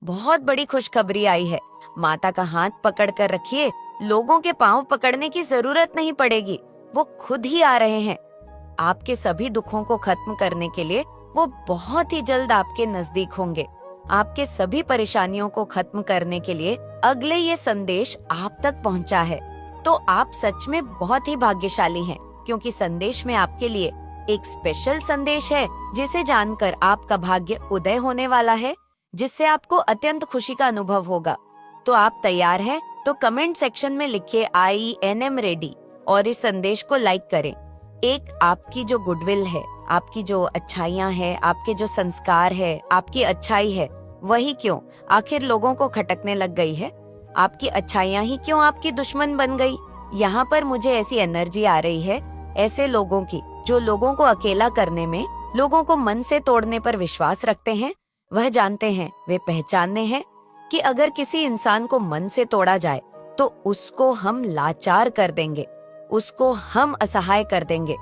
बहुत बड़ी खुशखबरी आई है। माता का हाथ पकड़ कर रखिए, लोगों के पांव पकड़ने की जरूरत नहीं पड़ेगी, वो खुद ही आ रहे हैं। आपके सभी दुखों को खत्म करने के लिए वो बहुत ही जल्द आपके नजदीक होंगे। आपके सभी परेशानियों को खत्म करने के लिए अगले ये संदेश आप तक पहुंचा है। तो आप सच में बहुत ही भाग्यशाली हैं, क्योंकि संदेश में आपके लिए एक स्पेशल संदेश है जिसे जानकर आपका भाग्य उदय होने वाला है, जिससे आपको अत्यंत खुशी का अनुभव होगा। तो आप तैयार हैं? तो कमेंट सेक्शन में लिखिए INM रेडी और इस संदेश को लाइक करें। एक आपकी जो गुडविल है, आपकी जो अच्छाइयाँ है, आपके जो संस्कार है, आपकी अच्छाई है, वही क्यों आखिर लोगों को खटकने लग गई है? आपकी अच्छाइयाँ ही क्यों आपकी दुश्मन बन गई? यहाँ पर मुझे ऐसी एनर्जी आ रही है ऐसे लोगों की जो लोगों को अकेला करने में, लोगों को मन से तोड़ने पर विश्वास रखते हैं। वह जानते हैं, वे पहचानते हैं कि अगर किसी इंसान को मन से तोड़ा जाए तो उसको हम लाचार कर देंगे, उसको हम असहाय कर देंगे।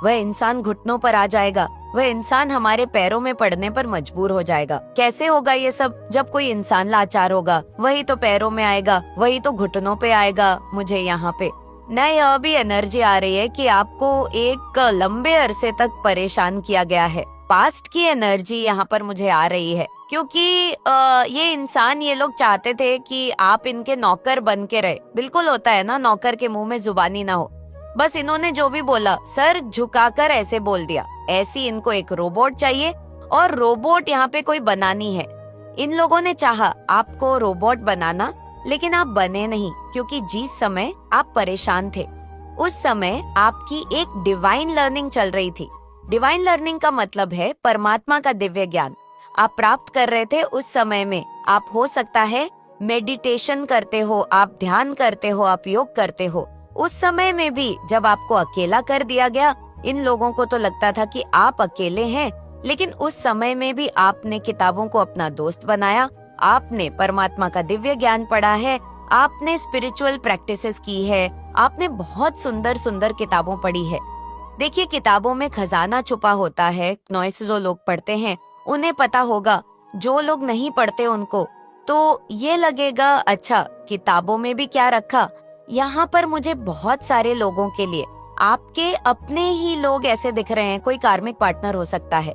वह इंसान घुटनों पर आ जाएगा, वह इंसान हमारे पैरों में पड़ने पर मजबूर हो जाएगा। कैसे होगा ये सब? जब कोई इंसान लाचार होगा, वही तो पैरों में आएगा, वही तो घुटनों पे आएगा। मुझे यहाँ पे न यह भी एनर्जी आ रही है कि आपको एक लंबे अरसे तक परेशान किया गया है। पास्ट की एनर्जी यहाँ पर मुझे आ रही है, क्योंकि ये इंसान, ये लोग चाहते थे कि आप इनके नौकर बन के रहे। बिल्कुल होता है ना, नौकर के मुंह में जुबानी ना हो। बस इन्होंने जो भी बोला सर झुकाकर ऐसे बोल दिया। ऐसी इनको एक रोबोट चाहिए, और रोबोट यहाँ पे कोई बनानी है। इन लोगों ने चाहा आपको रोबोट बनाना, लेकिन आप बने नहीं, क्योंकि जिस समय आप परेशान थे उस समय आपकी एक डिवाइन लर्निंग चल रही थी। डिवाइन लर्निंग का मतलब है परमात्मा का दिव्य ज्ञान आप प्राप्त कर रहे थे। उस समय में आप हो सकता है मेडिटेशन करते हो, आप ध्यान करते हो, आप योग करते हो। उस समय में भी जब आपको अकेला कर दिया गया, इन लोगों को तो लगता था कि आप अकेले हैं, लेकिन उस समय में भी आपने किताबों को अपना दोस्त बनाया, आपने परमात्मा का दिव्य ज्ञान पढ़ा है, आपने स्पिरिचुअल प्रैक्टिसेस की है, आपने बहुत सुंदर सुंदर किताबों पढ़ी है। देखिए, किताबों में खजाना छुपा होता है। नॉइस जो लोग पढ़ते हैं उन्हें पता होगा, जो लोग नहीं पढ़ते उनको तो ये लगेगा अच्छा किताबों में भी क्या रखा। यहाँ पर मुझे बहुत सारे लोगों के लिए आपके अपने ही लोग ऐसे दिख रहे हैं। कोई कार्मिक पार्टनर हो सकता है,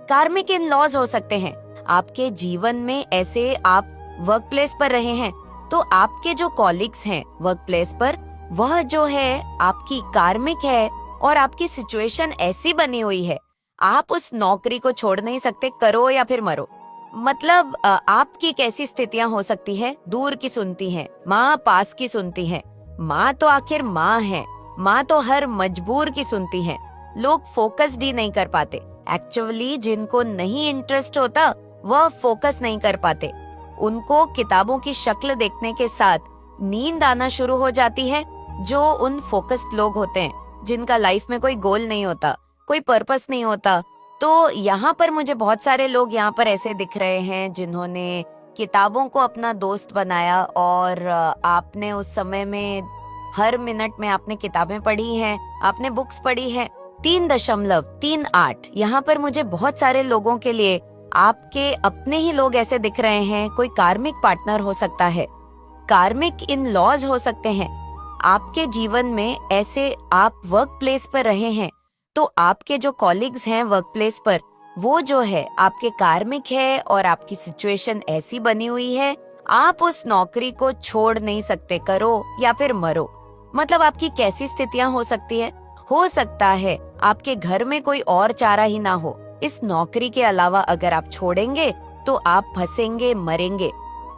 कार्मिक इन लॉज हो सकते हैं आपके जीवन में। ऐसे आप वर्क प्लेस पर रहे हैं तो आपके जो कॉलिग्स हैं वर्क प्लेस पर, वह जो है आपकी कार्मिक है, और आपकी सिचुएशन ऐसी बनी हुई है आप उस नौकरी को छोड़ नहीं सकते, करो या फिर मरो। मतलब आपकी कैसी स्थितियां हो सकती है? दूर की सुनती हैं माँ, पास की सुनती हैं माँ, तो आखिर माँ है, माँ तो हर मजबूर की सुनती है। लोग फोकस्ड ही नहीं कर पाते। एक्चुअली जिनको नहीं इंटरेस्ट होता वह फोकस नहीं कर पाते। उनको किताबों की शक्ल देखने के साथ नींद आना शुरू हो जाती है। जो उन फोकस्ड लोग होते हैं जिनका लाइफ में कोई गोल नहीं होता, कोई पर्पस नहीं होता। तो यहाँ पर मुझे बहुत सारे लोग यहाँ पर ऐसे दिख रहे हैं जिन्होंने किताबों को अपना दोस्त बनाया, और आपने उस समय में हर मिनट में आपने किताबें पढ़ी हैं, आपने बुक्स पढ़ी हैं। 3.38 यहाँ पर मुझे बहुत सारे लोगों के लिए आपके अपने ही लोग ऐसे दिख रहे हैं। कोई कार्मिक पार्टनर हो सकता है, कार्मिक इन लॉज हो सकते हैं आपके जीवन में। ऐसे आप वर्क प्लेस पर रहे हैं तो आपके जो कॉलिग्स हैं वर्क प्लेस पर, वो जो है आपके कार्मिक है, और आपकी सिचुएशन ऐसी बनी हुई है आप उस नौकरी को छोड़ नहीं सकते, करो या फिर मरो। मतलब आपकी कैसी स्थितियां हो सकती है? हो सकता है आपके घर में कोई और चारा ही ना हो, इस नौकरी के अलावा अगर आप छोड़ेंगे तो आप फंसेंगे, मरेंगे।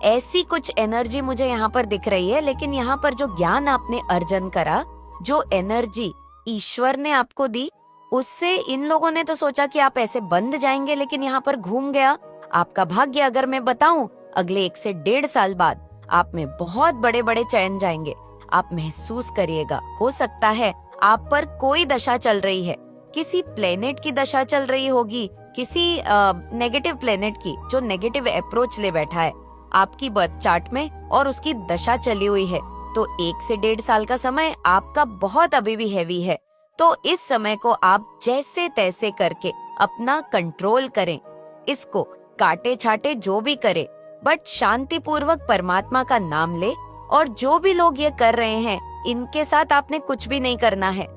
ऐसी कुछ एनर्जी मुझे यहाँ पर दिख रही है। लेकिन यहाँ पर जो ज्ञान आपने अर्जन करा, जो एनर्जी ईश्वर ने आपको दी, उससे इन लोगों ने तो सोचा कि आप ऐसे बंद जाएंगे, लेकिन यहाँ पर घूम गया आपका भाग्य। अगर मैं बताऊं, अगले 1 से 1.5 साल बाद आप में बहुत बड़े बड़े चयन जाएंगे। आप महसूस करिएगा। हो सकता है आप पर कोई दशा चल रही है, किसी प्लेनेट की दशा चल रही होगी, किसी नेगेटिव प्लेनेट की, जो नेगेटिव अप्रोच ले बैठा है आपकी बर्थ चार्ट में, और उसकी दशा चली हुई है। तो 1 से 1.5 साल का समय आपका बहुत अभी भी हैवी है। तो इस समय को आप जैसे तैसे करके अपना कंट्रोल करें, इसको काटे छाटे जो भी करे, बट शांति पूर्वक परमात्मा का नाम ले। और जो भी लोग ये कर रहे हैं, इनके साथ आपने कुछ भी नहीं करना है।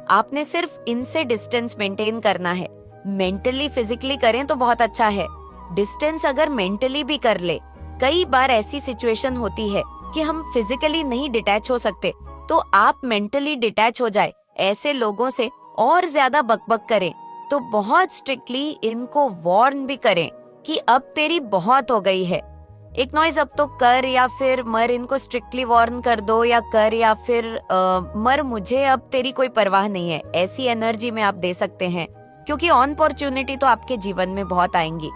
आपने सिर्फ इनसे डिस्टेंस मेंटेन करना है। मेंटली फिजिकली करें तो बहुत अच्छा है, डिस्टेंस अगर मेंटली भी कर ले। कई बार ऐसी सिचुएशन होती है कि हम फिजिकली नहीं डिटैच हो सकते, तो आप मेंटली डिटैच हो जाए। ऐसे लोगों से और ज्यादा बकबक करें, तो बहुत स्ट्रिक्टली इनको वार्न भी करें कि अब तेरी बहुत हो गई है, इग्नोर अब तो कर या फिर मर। इनको स्ट्रिक्टली वार्न कर दो, या कर या फिर मर, मुझे अब तेरी कोई परवाह नहीं है। ऐसी एनर्जी में आप दे सकते हैं, क्योंकि अपॉर्चुनिटी तो आपके जीवन में बहुत आएंगी।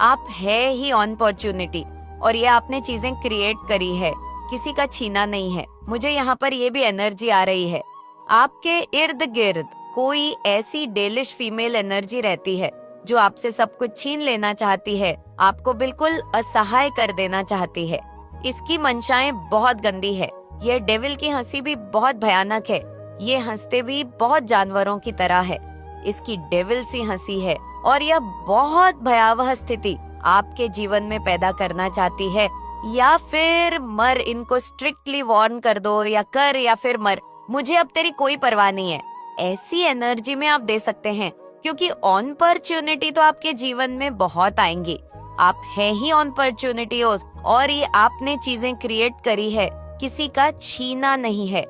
आप है ही अपॉर्चुनिटी, और ये आपने चीजें क्रिएट करी है, किसी का छीना नहीं है। मुझे यहाँ पर ये भी एनर्जी आ रही है, आपके इर्द गिर्द कोई ऐसी डेलिश फीमेल एनर्जी रहती है जो आपसे सब कुछ छीन लेना चाहती है, आपको बिल्कुल असहाय कर देना चाहती है। इसकी मंशाएं बहुत गंदी है। ये डेविल की हंसी भी बहुत भयानक है। ये हंसते भी बहुत जानवरों की तरह है। इसकी डेविल सी हंसी है, और यह बहुत भयावह स्थिति आपके जीवन में पैदा करना चाहती है। या फिर मर, इनको स्ट्रिक्टली वार्न कर दो, या कर या फिर मर, मुझे अब तेरी कोई परवाह नहीं है। ऐसी एनर्जी में आप दे सकते हैं, क्योंकि अपॉर्चुनिटी तो आपके जीवन में बहुत आएंगी। आप हैं ही अपॉर्चुनिटी, और ये आपने चीजें क्रिएट करी है, किसी का छीना नहीं है।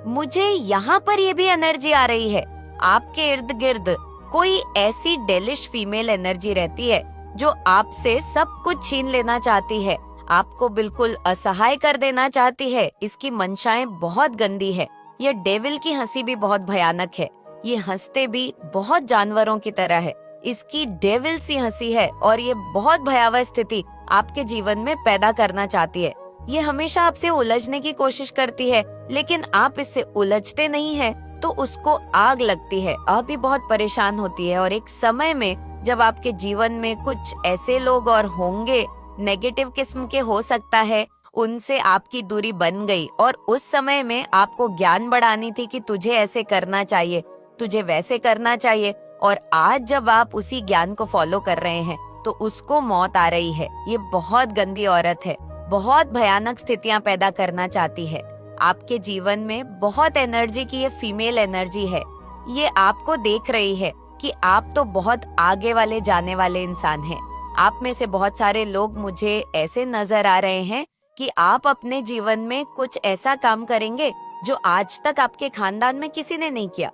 मुझे यहाँ पर ये भी एनर्जी आ रही है, आपके इर्द गिर्द कोई ऐसी डेलिश फीमेल एनर्जी रहती है जो आपसे सब कुछ छीन लेना चाहती है, आपको बिल्कुल असहाय कर देना चाहती है। इसकी मंशाएं बहुत गंदी है। ये डेविल की हंसी भी बहुत भयानक है। ये हंसते भी बहुत जानवरों की तरह है। इसकी डेविल सी हंसी है, और ये बहुत भयावह स्थिति आपके जीवन में पैदा करना चाहती है। ये हमेशा आपसे उलझने की कोशिश करती है, लेकिन आप इससे उलझते नहीं हैं, तो उसको आग लगती है। आप भी बहुत परेशान होती है। और एक समय में जब आपके जीवन में कुछ ऐसे लोग और होंगे, नेगेटिव किस्म के हो सकता है, उनसे आपकी दूरी बन गई, और उस समय में आपको ज्ञान बढ़ानी थी कि तुझे ऐसे करना चाहिए, तुझे वैसे करना चाहिए, और आज जब आप उसी ज्ञान को फॉलो कर रहे हैं तो उसको मौत आ रही है। ये बहुत गंदी औरत है, बहुत भयानक स्थितियां पैदा करना चाहती है। आपके जीवन में बहुत एनर्जी की ये फीमेल एनर्जी है। ये आपको देख रही है कि आप तो बहुत आगे वाले जाने वाले इंसान हैं। आप में से बहुत सारे लोग मुझे ऐसे नजर आ रहे हैं कि आप अपने जीवन में कुछ ऐसा काम करेंगे जो आज तक आपके खानदान में किसी ने नहीं किया।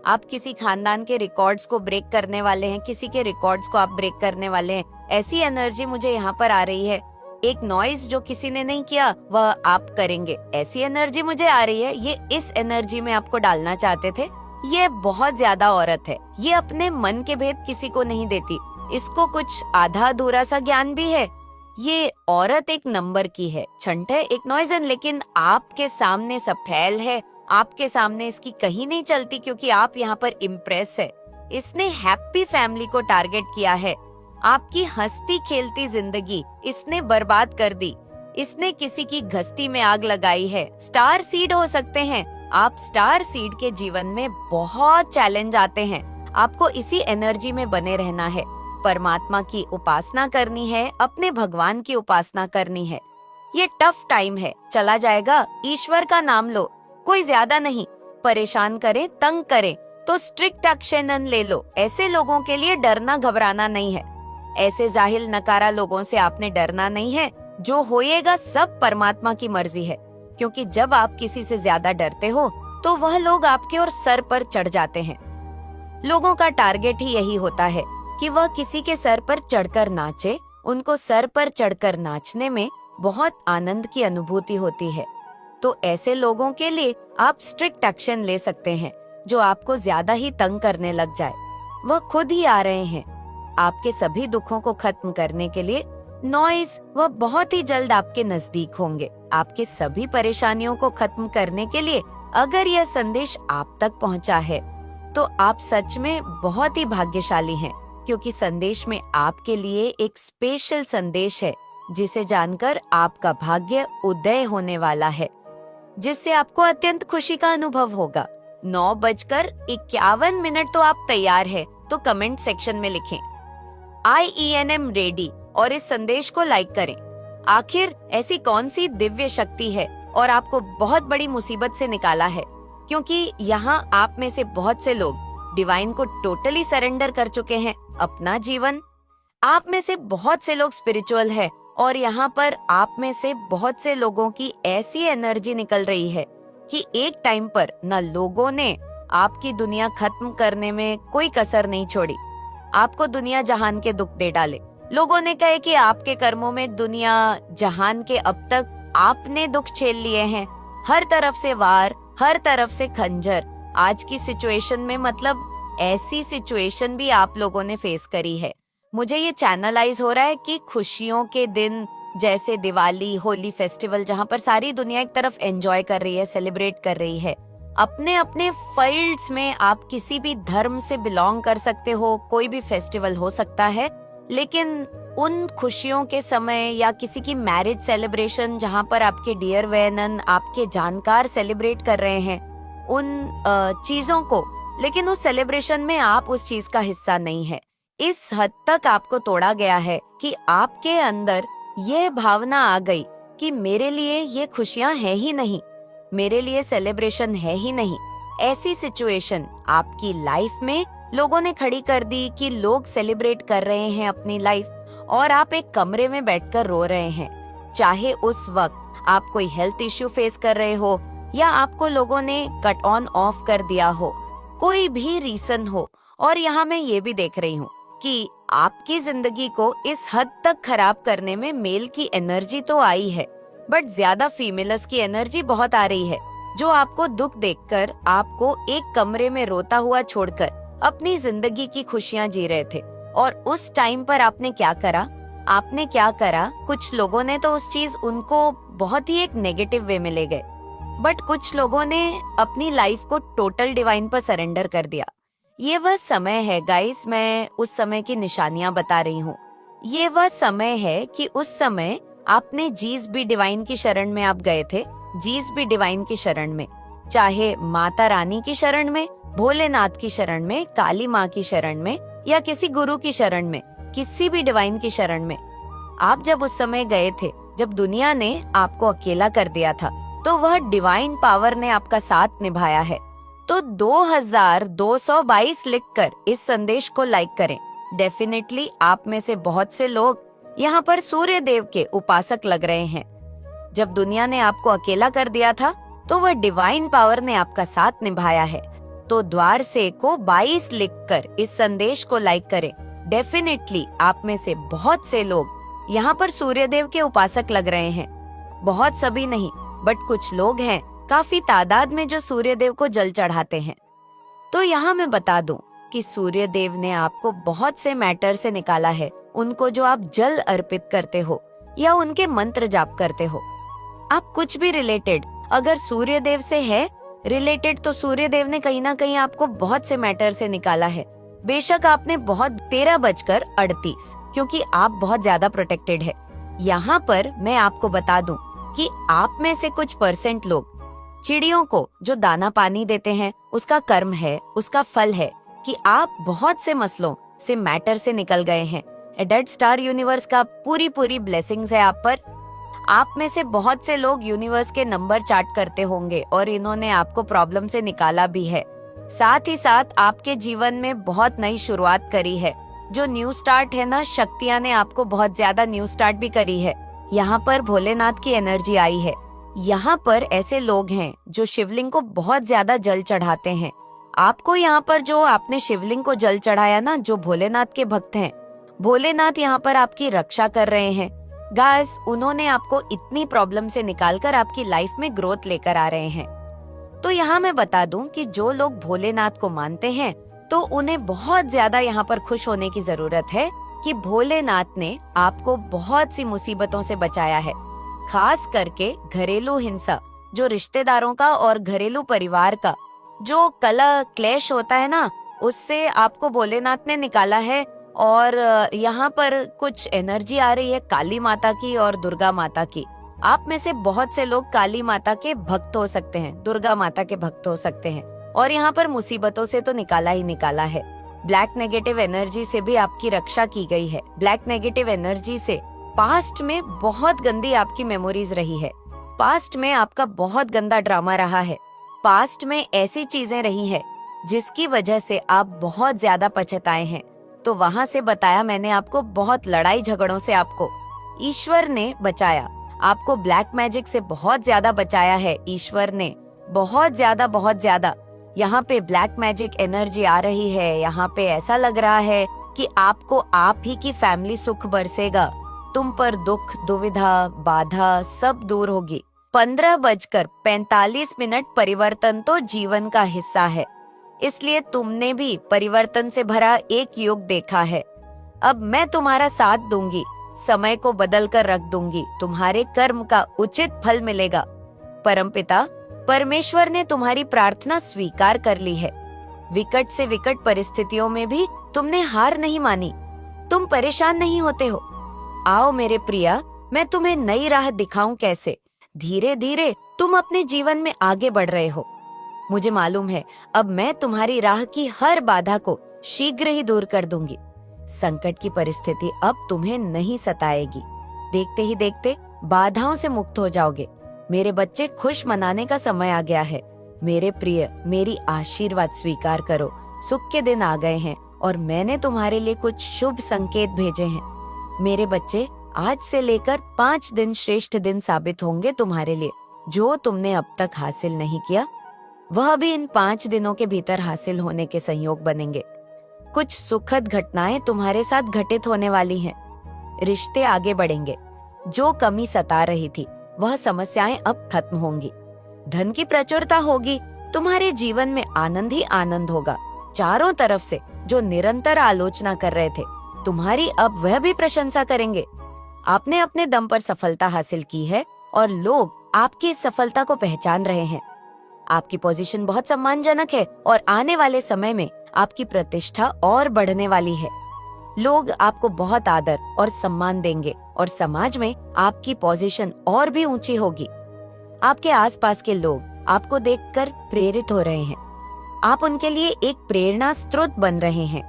आप किसी खानदान के रिकॉर्ड्स को ब्रेक करने वाले हैं, किसी के रिकॉर्ड्स को आप ब्रेक करने वाले हैं। ऐसी एनर्जी मुझे यहाँ पर आ रही है। एक नॉइज जो किसी ने नहीं किया वह आप करेंगे, ऐसी एनर्जी मुझे आ रही है। ये इस एनर्जी में आपको डालना चाहते थे। ये बहुत ज्यादा औरत है। ये अपने मन के भेद किसी को नहीं देती। इसको कुछ आधा अधूरा सा ज्ञान भी है। ये औरत एक नंबर की है, छंट है, एक नॉइजन, लेकिन आपके सामने सब फैल है। आपके सामने इसकी कहीं नहीं चलती, क्योंकि आप यहाँ पर इम्प्रेस है। इसने हैप्पी फैमिली को टारगेट किया है। आपकी हंसती खेलती जिंदगी इसने बर्बाद कर दी। इसने किसी की घस्ती में आग लगाई है। स्टार सीड हो सकते हैं आप। स्टार सीड के जीवन में बहुत चैलेंज आते हैं। आपको इसी एनर्जी में बने रहना है। परमात्मा की उपासना करनी है, अपने भगवान की उपासना करनी है। ये टफ टाइम है, चला जाएगा। ईश्वर का नाम लो, कोई ज्यादा नहीं। परेशान करे, तंग करे तो स्ट्रिक्ट एक्शन ले लो। ऐसे लोगों के लिए डरना घबराना नहीं है। ऐसे जाहिल नकारा लोगों से आपने डरना नहीं है। जो होएगा सब परमात्मा की मर्जी है, क्योंकि जब आप किसी से ज्यादा डरते हो तो वह लोग आपके और सर पर चढ़ जाते हैं। लोगों का टारगेट ही यही होता है कि वह किसी के सर पर चढ़कर नाचे। उनको सर पर चढ़कर नाचने में बहुत आनंद की अनुभूति होती है। तो ऐसे लोगों के लिए आप स्ट्रिक्ट एक्शन ले सकते हैं। जो आपको ज्यादा ही तंग करने लग जाए, वह खुद ही आ रहे हैं आपके सभी दुखों को खत्म करने के लिए। नॉइज वह बहुत ही जल्द आपके नजदीक होंगे, आपके सभी परेशानियों को खत्म करने के लिए। अगर यह संदेश आप तक पहुंचा है तो आप सच में बहुत ही भाग्यशाली हैं, क्योंकि संदेश में आपके लिए एक स्पेशल संदेश है, जिसे जानकर आपका भाग्य उदय होने वाला है, जिससे आपको अत्यंत खुशी का अनुभव होगा। 9:51 तो आप तैयार है तो कमेंट सेक्शन में लिखें IENM रेडी और इस संदेश को लाइक करें। आखिर ऐसी कौन सी दिव्य शक्ति है और आपको बहुत बड़ी मुसीबत से निकाला है? क्योंकि यहाँ आप में से बहुत से लोग डिवाइन को टोटली सरेंडर कर चुके हैं अपना जीवन। आप में से बहुत से लोग स्पिरिचुअल है और यहाँ पर आप में से बहुत से लोगों की ऐसी एनर्जी निकल रही है कि एक टाइम पर न लोगों ने आपकी दुनिया खत्म करने में कोई कसर नहीं छोड़ी, आपको दुनिया जहान के दुख दे डाले। लोगों ने कहे कि आपके कर्मों में दुनिया जहान के अब तक आपने दुख झेल लिए हैं, हर तरफ से वार, हर तरफ से खंजर। आज की सिचुएशन में मतलब ऐसी सिचुएशन भी आप लोगों ने फेस करी है। मुझे ये चैनलाइज हो रहा है कि खुशियों के दिन जैसे दिवाली, होली फेस्टिवल, जहाँ पर सारी दुनिया एक तरफ एंजॉय कर रही है, सेलिब्रेट कर रही है, अपने अपने फील्ड्स में आप किसी भी धर्म से बिलोंग कर सकते हो, कोई भी फेस्टिवल हो सकता है, लेकिन उन खुशियों के समय या किसी की मैरिज सेलिब्रेशन जहाँ पर आपके डियर वेनन, आपके जानकार सेलिब्रेट कर रहे हैं उन चीजों को, लेकिन उस सेलिब्रेशन में आप उस चीज का हिस्सा नहीं है। इस हद तक आपको तोड़ा गया है कि आपके अंदर यह भावना आ गई कि मेरे लिए ये खुशियां है ही नहीं, मेरे लिए सेलिब्रेशन है ही नहीं। ऐसी सिचुएशन आपकी लाइफ में लोगों ने खड़ी कर दी कि लोग सेलिब्रेट कर रहे हैं अपनी लाइफ और आप एक कमरे में बैठकर रो रहे हैं। चाहे उस वक्त आप कोई हेल्थ इश्यू फेस कर रहे हो या आपको लोगों ने कट ऑन ऑफ कर दिया हो, कोई भी रीजन हो। और यहाँ मैं ये भी देख रही हूँ कि आपकी जिंदगी को इस हद तक खराब करने में मेल की एनर्जी तो आई है, बट ज्यादा फीमेल्स की एनर्जी बहुत आ रही है, जो आपको दुख देखकर आपको एक कमरे में रोता हुआ छोड़कर अपनी जिंदगी की खुशियां जी रहे थे। और उस टाइम पर आपने क्या करा? आपने क्या करा? कुछ लोगों ने तो उस चीज उनको बहुत ही एक नेगेटिव वे में ले गए, बट कुछ लोगों ने अपनी लाइफ को टोटल डिवाइन पर सरेंडर कर दिया। ये वह समय है गाइस, मैं उस समय की निशानियां बता रही हूँ। ये वह समय है कि उस समय आपने जीस भी डिवाइन की शरण में आप गए थे, जीस भी डिवाइन की शरण में, चाहे माता रानी की शरण में, भोलेनाथ की शरण में, काली माँ की शरण में या किसी गुरु की शरण में, किसी भी डिवाइन की शरण में। आप जब उस समय गए थे, जब दुनिया ने आपको अकेला कर दिया था, तो वह डिवाइन पावर ने आपका साथ निभाया है। तो 2222 लिखकर इस संदेश को लाइक करें। डेफिनेटली आप में से बहुत से लोग यहाँ पर सूर्य देव के उपासक लग रहे हैं। जब दुनिया ने आपको अकेला कर दिया था, तो वह डिवाइन पावर ने आपका साथ निभाया है। तो द्वार से को 22 लिखकर इस संदेश को लाइक करें। डेफिनेटली आप में से बहुत से लोग यहाँ पर सूर्य देव के उपासक लग रहे हैं। बहुत सभी नहीं, बट कुछ लोग हैं काफी तादाद में जो सूर्य देव को जल चढ़ाते हैं। तो यहाँ मैं बता दूं कि सूर्य देव ने आपको बहुत से मैटर से निकाला है। उनको जो आप जल अर्पित करते हो या उनके मंत्र जाप करते हो, आप कुछ भी रिलेटेड अगर सूर्य देव से है रिलेटेड, तो सूर्य देव ने कहीं ना कहीं आपको बहुत से मैटर से निकाला है। बेशक आपने बहुत 13:38, क्योंकि आप बहुत ज्यादा प्रोटेक्टेड है। यहाँ पर मैं आपको बता दूं कि आप में से कुछ % लोग चिड़ियों को जो दाना पानी देते हैं, उसका कर्म है, उसका फल है कि आप बहुत से मसलों से मैटर से निकल गए हैं। डेड स्टार यूनिवर्स का पूरी ब्लेसिंग्स है आप पर। आप में से बहुत से लोग यूनिवर्स के नंबर चार्ट करते होंगे और इन्होंने आपको प्रॉब्लम से निकाला भी है। साथ ही साथ आपके जीवन में बहुत नई शुरुआत करी है। जो न्यू स्टार्ट है ना, शक्तियां ने आपको बहुत ज्यादा न्यू स्टार्ट भी करी है। यहाँ पर भोलेनाथ की एनर्जी आई है। यहाँ पर ऐसे लोग हैं जो शिवलिंग को बहुत ज्यादा जल चढ़ाते हैं। आपको यहाँ पर जो आपने शिवलिंग को जल चढ़ाया ना, जो भोलेनाथ के भक्त हैं, भोलेनाथ यहाँ पर आपकी रक्षा कर रहे हैं। गाइस, उन्होंने आपको इतनी प्रॉब्लम से निकालकर आपकी लाइफ में ग्रोथ लेकर आ रहे हैं। तो यहाँ मैं बता दूं कि जो लोग भोलेनाथ को मानते हैं, तो उन्हें बहुत ज्यादा यहाँ पर खुश होने की जरूरत है कि भोलेनाथ ने आपको बहुत सी मुसीबतों से बचाया है। खास करके घरेलू हिंसा, जो रिश्तेदारों का और घरेलू परिवार का जो कला क्लेश होता है ना, उससे आपको भोलेनाथ ने निकाला है। और यहाँ पर कुछ एनर्जी आ रही है काली माता की और दुर्गा माता की। आप में से बहुत से लोग काली माता के भक्त हो सकते हैं, दुर्गा माता के भक्त हो सकते हैं, और यहाँ पर मुसीबतों से तो निकाला ही निकाला है। ब्लैक नेगेटिव एनर्जी से भी आपकी रक्षा की गई है। ब्लैक नेगेटिव एनर्जी से पास्ट में बहुत गंदी आपकी मेमोरीज रही है, पास्ट में आपका बहुत गंदा ड्रामा रहा है, पास्ट में ऐसी चीजें रही है जिसकी वजह से आप बहुत ज्यादा पछताए हैं। तो वहां से बताया मैंने आपको, बहुत लड़ाई झगड़ों से आपको ईश्वर ने बचाया, आपको ब्लैक मैजिक से बहुत ज्यादा बचाया है ईश्वर ने, बहुत ज्यादा। यहाँ पे ब्लैक मैजिक एनर्जी आ रही है, यहाँ पे ऐसा लग रहा है कि आपको आप ही की फैमिली सुख बरसेगा, तुम पर दुख दुविधा बाधा सब दूर होगी। 15:45 परिवर्तन तो जीवन का हिस्सा है, इसलिए तुमने भी परिवर्तन से भरा एक युग देखा है। अब मैं तुम्हारा साथ दूंगी, समय को बदल कर रख दूंगी, तुम्हारे कर्म का उचित फल मिलेगा। परमपिता परमेश्वर ने तुम्हारी प्रार्थना स्वीकार कर ली है। विकट से विकट परिस्थितियों में भी तुमने हार नहीं मानी, तुम परेशान नहीं होते हो। आओ मेरे प्रिया, मैं तुम्हें नई राह दिखाऊं कैसे। धीरे धीरे तुम अपने जीवन में आगे बढ़ रहे हो। मुझे मालूम है अब मैं तुम्हारी राह की हर बाधा को शीघ्र ही दूर कर दूंगी। संकट की परिस्थिति अब तुम्हें नहीं सताएगी। देखते ही देखते बाधाओं से मुक्त हो जाओगे। मेरे बच्चे, खुश मनाने का समय आ गया है। मेरे प्रिय, मेरी आशीर्वाद स्वीकार करो। सुख के दिन आ गए हैं और मैंने तुम्हारे लिए कुछ शुभ संकेत भेजे हैं। मेरे बच्चे, आज से लेकर 5 दिन श्रेष्ठ दिन साबित होंगे तुम्हारे लिए। जो तुमने अब तक हासिल नहीं किया, वह भी इन 5 दिनों के भीतर हासिल होने के संयोग बनेंगे। कुछ सुखद घटनाएं तुम्हारे साथ घटित होने वाली हैं। रिश्ते आगे बढ़ेंगे। जो कमी सता रही थी, वह समस्याएं अब खत्म होंगी। धन की प्रचुरता होगी। तुम्हारे जीवन में आनंद ही आनंद होगा। चारों तरफ से जो निरंतर आलोचना कर रहे थे, तुम्हारी अब वह भी प्रशंसा करेंगे। आपने अपने दम पर सफलता हासिल की है और लोग आपकी इस सफलता को पहचान रहे हैं। आपकी पोजीशन बहुत सम्मानजनक है और आने वाले समय में आपकी प्रतिष्ठा और बढ़ने वाली है। लोग आपको बहुत आदर और सम्मान देंगे और समाज में आपकी पोजीशन और भी ऊंची होगी। आपके आसपास के लोग आपको देखकर प्रेरित हो रहे हैं। आप उनके लिए एक प्रेरणा स्रोत बन रहे हैं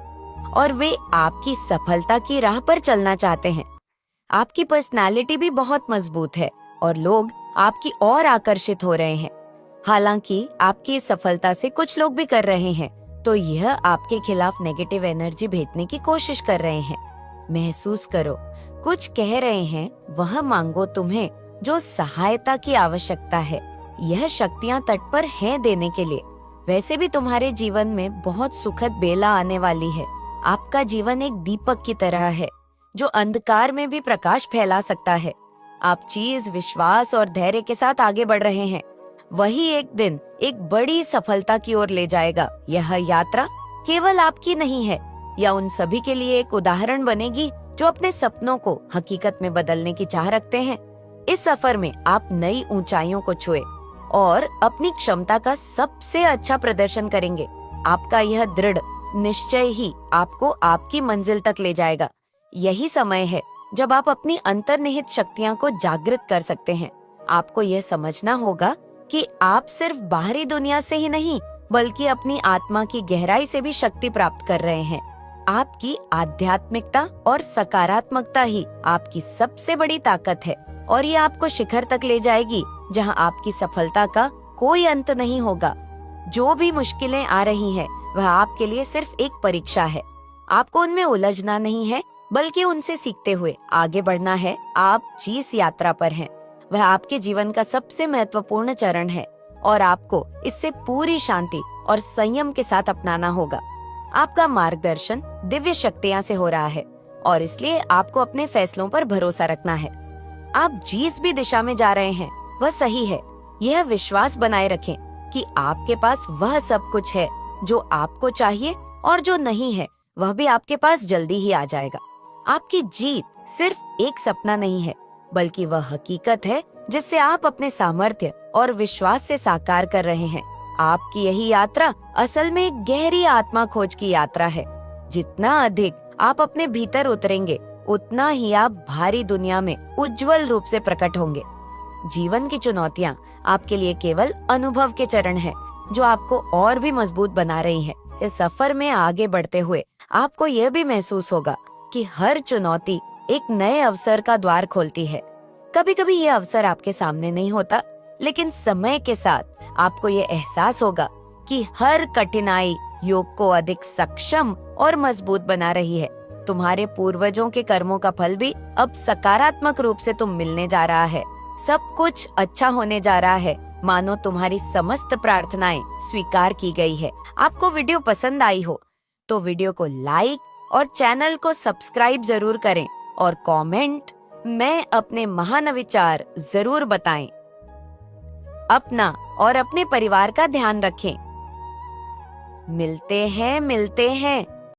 और वे आपकी सफलता की राह पर चलना चाहते हैं। आपकी पर्सनालिटी भी बहुत मजबूत है और लोग आपकी ओर आकर्षित हो रहे हैं। हालांकि आपकी इस सफलता से कुछ लोग भी कर रहे हैं तो यह आपके खिलाफ नेगेटिव एनर्जी भेजने की कोशिश कर रहे हैं। महसूस करो, कुछ कह रहे हैं, वह मांगो तुम्हें जो सहायता की आवश्यकता है। यह शक्तियां तट पर हैं देने के लिए। वैसे भी तुम्हारे जीवन में बहुत सुखद बेला आने वाली है। आपका जीवन एक दीपक की तरह है जो अंधकार में भी प्रकाश फैला सकता है। आप चीज, विश्वास और धैर्य के साथ आगे बढ़ रहे हैं। वही एक दिन एक बड़ी सफलता की ओर ले जाएगा। यह यात्रा केवल आपकी नहीं है, यह उन सभी के लिए एक उदाहरण बनेगी जो अपने सपनों को हकीकत में बदलने की चाह रखते हैं। इस सफर में आप नई ऊंचाइयों को छुए और अपनी क्षमता का सबसे अच्छा प्रदर्शन करेंगे। आपका यह दृढ़ निश्चय ही आपको आपकी मंजिल तक ले जाएगा। यही समय है जब आप अपनी अंतर्निहित शक्तियां को जागृत कर सकते हैं। आपको यह समझना होगा कि आप सिर्फ बाहरी दुनिया से ही नहीं, बल्कि अपनी आत्मा की गहराई से भी शक्ति प्राप्त कर रहे हैं। आपकी आध्यात्मिकता और सकारात्मकता ही आपकी सबसे बड़ी ताकत है और ये आपको शिखर तक ले जाएगी जहां आपकी सफलता का कोई अंत नहीं होगा। जो भी मुश्किलें आ रही हैं, वह आपके लिए सिर्फ एक परीक्षा है। आपको उनमें उलझना नहीं है, बल्कि उनसे सीखते हुए आगे बढ़ना है। आप जिस यात्रा पर हैं, वह आपके जीवन का सबसे महत्वपूर्ण चरण है और आपको इससे पूरी शांति और संयम के साथ अपनाना होगा। आपका मार्गदर्शन दिव्य शक्तियां से हो रहा है और इसलिए आपको अपने फैसलों पर भरोसा रखना है। आप जिस भी दिशा में जा रहे हैं, वह सही है। यह विश्वास बनाए रखें कि आपके पास वह सब कुछ है जो आपको चाहिए और जो नहीं है, वह भी आपके पास जल्दी ही आ जाएगा। आपकी जीत सिर्फ एक सपना नहीं है, बल्कि वह हकीकत है जिससे आप अपने सामर्थ्य और विश्वास से साकार कर रहे हैं। आपकी यही यात्रा असल में एक गहरी आत्मा खोज की यात्रा है। जितना अधिक आप अपने भीतर उतरेंगे, उतना ही आप भारी दुनिया में उज्जवल रूप से प्रकट होंगे। जीवन की चुनौतियां आपके लिए केवल अनुभव के चरण हैं, जो आपको और भी मजबूत बना रही हैं। इस सफर में आगे बढ़ते हुए आपको यह भी महसूस होगा कि हर चुनौती एक नए अवसर का द्वार खोलती है। कभी कभी ये अवसर आपके सामने नहीं होता, लेकिन समय के साथ आपको ये एहसास होगा कि हर कठिनाई योग को अधिक सक्षम और मजबूत बना रही है। तुम्हारे पूर्वजों के कर्मों का फल भी अब सकारात्मक रूप से तुम मिलने जा रहा है। सब कुछ अच्छा होने जा रहा है, मानो तुम्हारी समस्त प्रार्थनाएं स्वीकार की गई है। आपको वीडियो पसंद आई हो तो वीडियो को लाइक और चैनल को सब्सक्राइब जरूर करें और कमेंट में अपने महान विचार जरूर बताएं। अपना और अपने परिवार का ध्यान रखें। मिलते हैं